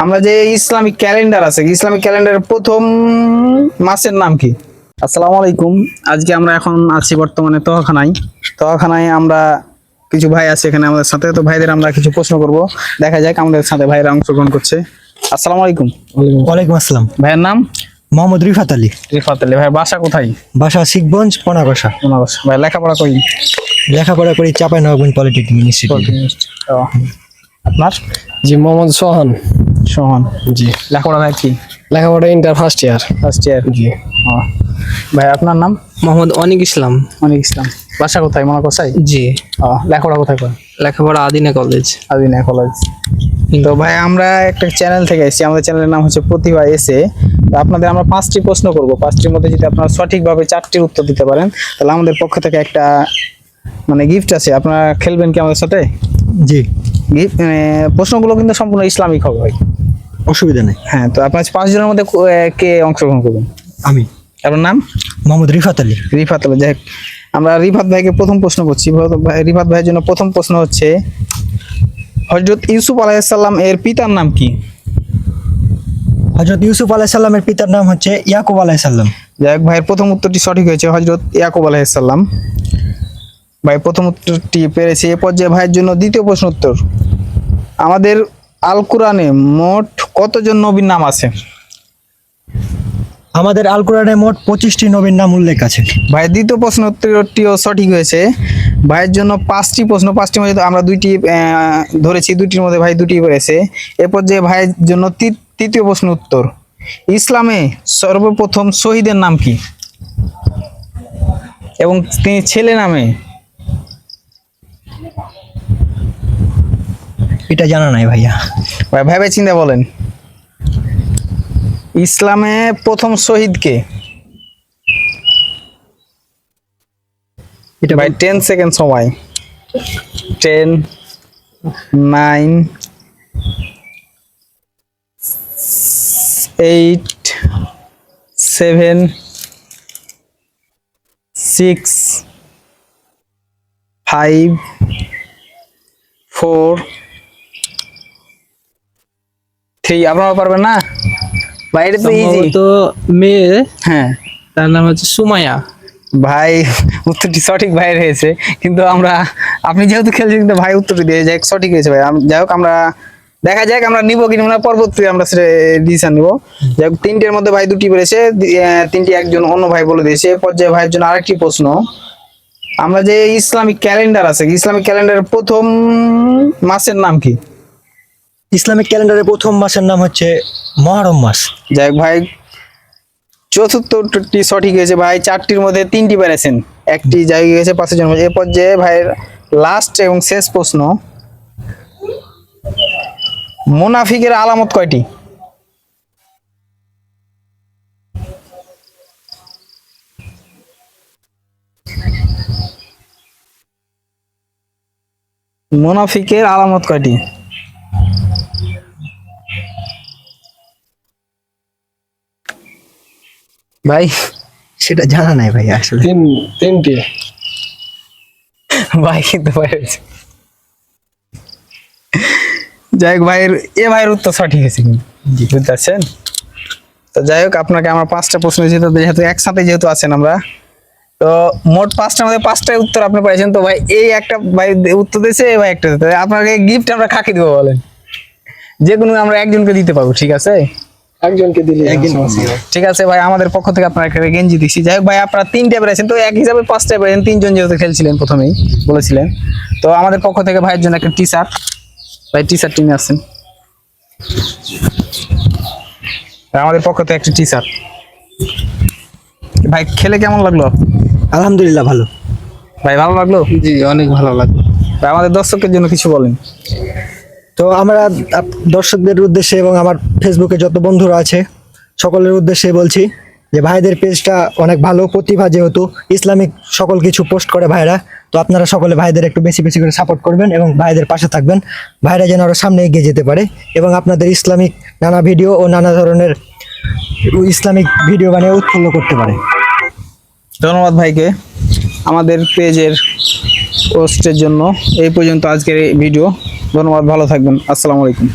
আমরা যে Islamic calendar আছে, ইসলামিক ক্যালেন্ডারের প্রথম মাসের নাম কি? আসসালামু আলাইকুম। আজকে আমরা এখন আছি বর্তমানে তোহাখানায় আমরা কিছু ভাই আছে এখানে আমাদের সাথে। তো ভাইদের আমরা কিছু প্রশ্ন করব, দেখা যাক আমাদের সাথে ভাইরা অংশগ্রহণ করছে। আসসালামু আলাইকুম। ওয়ালাইকুম আসসালাম। ভাইয়ের নাম? মোহাম্মদ রিফাত আলী। রিফাত আলী। ভাই বাসা কোথায়? বাসা শিখগঞ্জ পনাগসা। ভাই লেখাপড়া করি? লেখাপড়া করি চাঁপাইনবাবগঞ্জ পলিটেকনিক ইনস্টিটিউট। আপনার? জি, মোহাম্মদ সোহান। সোহান। জি, লেখাপড়া ভাই কি? লেখাপড়া inter first year. First year. জি। ভাই আপনার নাম? মোহাম্মদ অনিক ইসলাম। অনিক ইসলাম। বাসা কোথায়? মনাকসাই? জি। লেখাপড়া কোথায় করেন? লেখাপড়া আদিনা কলেজ। আদিনা কলেজ। তো ভাই আমরা একটা চ্যানেল থেকে এসেছি, আমাদের চ্যানেলের নাম হচ্ছে প্রতিভা এসে। তো আপনাদের আমরা 5টি প্রশ্ন করব, 5টির মধ্যে যদি আপনারা সঠিকভাবে 4টির উত্তর দিতে পারেন তাহলে আমাদের পক্ষ থেকে একটা গিফট আছে। আপনারা খেলবেন কি আমাদের সাথে? জি, গিফট প্রশ্নগুলো কিন্তু সম্পূর্ণ ইসলামিক হবে ভাই। অসুবিধা নেই। হ্যাঁ, তো আপনার 5 জনের মধ্যে কে অংশগ্রহণ করবেন? আমি। আপনার নাম? মোহাম্মদ রিফাত আলী। রিফাত আলী। যাই হোক, আমরা রিফাত ভাইকে প্রথম প্রশ্ন করছি। রিফাত ভাইয়ের জন্য প্রথম প্রশ্ন হচ্ছে, হযরত ইউসুফ আলাইহিস সালাম এর পিতার নাম কি? হযরত ইউসুফ আলাইহিস সালামের পিতার নাম হচ্ছে ইয়াকুব আলাইহিস সালাম। যাই হোক, ভাইয়ের প্রথম উত্তরটি সঠিক হয়েছে, হযরত ইয়াকুব আলাইহিস সালাম। ভাই প্রথম উত্তরটি পেরেছে। এ পর্যায়ে ভাইয়ের জন্য দ্বিতীয় প্রশ্ন উত্তর, আমাদের আল কোরআনে মোট কতজন নবীর নাম আছে? আমাদের আল কোরআনে মোট 25টি নবীর নাম উল্লেখ আছে। ভাইয়ের দ্বিতীয় প্রশ্ন উত্তরটিও সঠিক হয়েছে। ভাইয়ের জন্য 5টি প্রশ্ন, 5টির মধ্যে আমরা 2টি ধরেছি, 2টির মধ্যে ভাই 2টি পেরেছে। এ পর্যায়ে ভাইয়ের জন্য তৃতীয় প্রশ্ন উত্তর, ইসলামে সর্বপ্রথম শহীদের নাম কি এবং তিনি ছেলে নামে? এটা জানা নাই ভাইয়া। ভাই ভাই চিন্তা বলেন, ইসলামে প্রথম শহীদ কে? এটা ভাই 10 সেকেন্ড সময়। 10, 9, 8, 7, 6, 5, 4, 3। আপনারা পারবেন না ভাই? এটা তো ইজি। তো মেয়ে, হ্যাঁ তার নাম হচ্ছে সুমাইয়া। ভাই উত্তরটি সঠিক ভাই হয়েছে, কিন্তু আপনি যেহেতু খেলছেন কিন্তু ভাই উত্তরটি দিয়ে যাই সঠিক হয়েছে ভাই। যাই হোক, আমরা দেখা যাক আমরা নিবো কিনা, আমরা পরবর্তী আমরা সেটা ডিসিশন নিবো। যাই হোক, 3টের মধ্যে ভাই 2টি পেরেছে, 3টি একজন অন্য ভাই বলে দিয়েছে। এ পর্যায়ে ভাইয়ের জন্য আরেকটি প্রশ্ন, আমরা যে ইসলামিক ক্যালেন্ডার আছে, ইসলামিক ক্যালেন্ডারের প্রথম মাসের নাম কি? ইসলামিক ক্যালেন্ডারের প্রথম মাসের নাম হচ্ছে মুহররম মাস। যাই হোক ভাই, চতুর্থ উত্তরটি সঠিক হয়েছে ভাই। 4টির মধ্যে 3টি পেরেছেন, একটি জায়গায় গেছে 5 জন। এ পর্যায়ে ভাইয়ের লাস্ট এবং শেষ প্রশ্ন, মুনাফিকের আলামত কয়টি? মুনাফিকের আলামত কয়টি? ভাই সেটা জানা নাই ভাইয়া আসলে। তিনটে। ভাই কিন্তু পেরেছে। যাই হোক, ভাইয়ের উত্তর সঠিক হয়েছে কিন্তু, বুঝতে পারছেন? তো যাই হোক, আপনাকে আমরা 5টা প্রশ্ন দিয়েছি, তো যেহেতু একসাথে যেহেতু আছেন আমরা, তো মোট 5টার মধ্যে 5টাই উত্তর আপনি পাইছেন। তো ভাই এই একটা ভাই উত্তর দিয়েছে, এই ভাই একটা দিতে, আপনাকে গিফট আমরা কাকে দিব বলেন? যে কোনো আমরা একজনকে দিতে পারবো, ঠিক আছে? একজনকে দিলে ঠিক আছে ভাই, আমাদের পক্ষ থেকে আপনার একটা গেঞ্জি দিচ্ছি। যাই হোক ভাই, আপনারা 3টে পেরেছেন, তো এক হিসাবে 5টায় পেরেছেন, 3জন যেহেতু খেলছিলেন প্রথমেই বলেছিলেন। তো আমাদের পক্ষ থেকে ভাইয়ের জন্য একটা টি শার্ট, ভাই টি শার্ট নিয়ে আসছেন, আমাদের পক্ষ থেকে একটা টি শার্ট। ভাই খেলে কেমন লাগলো? আলহামদুলিল্লাহ ভালো। ভাই ভালো লাগলো? জি, অনেক ভালো লাগলো। ভাই আমাদের দর্শকের জন্য কিছু বলেন। তো আমরা দর্শকদের উদ্দেশ্যে এবং আমার ফেসবুকে যত বন্ধুরা আছে সকলের উদ্দেশ্যে বলছি যে ভাইদের পেজটা অনেক ভালো, প্রতিভা যেহেতু ইসলামিক সকল কিছু পোস্ট করে ভাইরা, তো আপনারা সকলে ভাইদের একটু বেশি বেশি করে সাপোর্ট করবেন এবং ভাইদের পাশে থাকবেন, ভাইরা যেন আরও সামনে এগিয়ে যেতে পারে এবং আপনাদের ইসলামিক নানা ভিডিও ও নানা ধরনের ইসলামিক ভিডিও বানিয়ে উৎফুল্ল করতে পারে। ধন্যবাদ ভাইকে আমাদের পেজের পোস্টের জন্য। এই পর্যন্ত আজকের এই ভিডিও। ধন্যবাদ, ভালো থাকবেন। আসসালামু আলাইকুম।